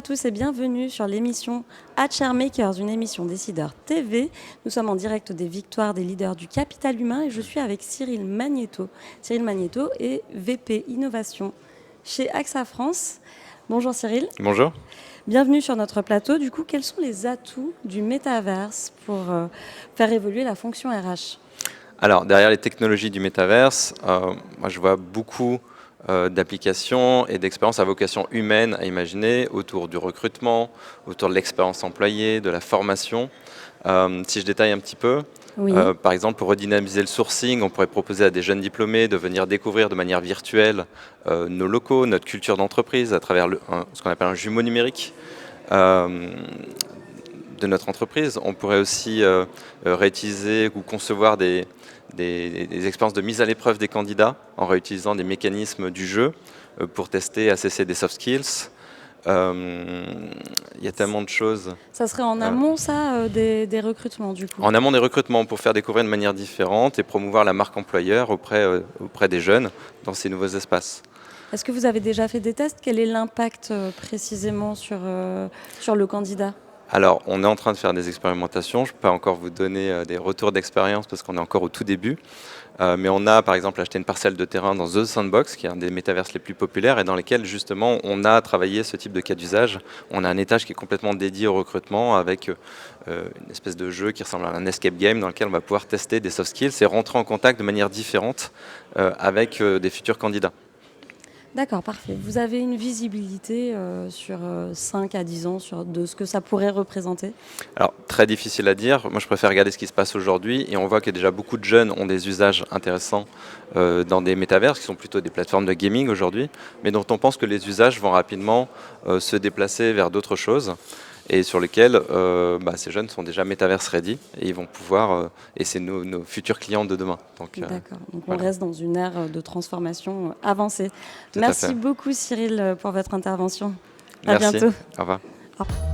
tous et bienvenue sur l'émission Hatcher-Makers, une émission décideur TV. Nous sommes en direct des victoires des leaders du capital humain et je suis avec Cyril Magnéto. Cyril Magnéto est VP Innovation chez AXA France. Bonjour Cyril. Bonjour. Bienvenue sur notre plateau. Du coup, quels sont les atouts du métaverse pour faire évoluer la fonction RH ? Alors, derrière les technologies du métaverse, moi je vois beaucoup d'applications et d'expériences à vocation humaine à imaginer autour du recrutement, autour de l'expérience employée, de la formation. Si je détaille un petit peu, Oui. Par exemple, pour redynamiser le sourcing, on pourrait proposer à des jeunes diplômés de venir découvrir de manière virtuelle nos locaux, notre culture d'entreprise à travers ce qu'on appelle un jumeau numérique de notre entreprise. On pourrait aussi réutiliser ou concevoir des expériences de mise à l'épreuve des candidats en réutilisant des mécanismes du jeu pour tester, assesser des soft skills. Il y a tellement de choses. Ça serait en amont, des recrutements, du coup. En amont des recrutements, pour faire découvrir de manière différente et promouvoir la marque employeur auprès des jeunes dans ces nouveaux espaces. Est-ce que vous avez déjà fait des tests ? Quel est l'impact précisément sur le candidat ? Alors, on est en train de faire des expérimentations. Je ne peux pas encore vous donner des retours d'expérience parce qu'on est encore au tout début. Mais on a, par exemple, acheté une parcelle de terrain dans The Sandbox, qui est un des métaverses les plus populaires et dans lesquels, justement, on a travaillé ce type de cas d'usage. On a un étage qui est complètement dédié au recrutement avec une espèce de jeu qui ressemble à un escape game dans lequel on va pouvoir tester des soft skills et rentrer en contact de manière différente avec des futurs candidats. D'accord, parfait. Vous avez une visibilité sur 5 à 10 ans de ce que ça pourrait représenter ? Alors, très difficile à dire. Moi, je préfère regarder ce qui se passe aujourd'hui. Et on voit que déjà beaucoup de jeunes ont des usages intéressants dans des métavers, qui sont plutôt des plateformes de gaming aujourd'hui, mais dont on pense que les usages vont rapidement se déplacer vers d'autres choses et sur lesquels ces jeunes sont déjà metaverse ready et ils vont pouvoir, et c'est nos futurs clients de demain. D'accord, donc voilà. On reste dans une ère de transformation avancée. Tout Merci beaucoup Cyril pour votre intervention. Merci. À bientôt. Au revoir. Au revoir.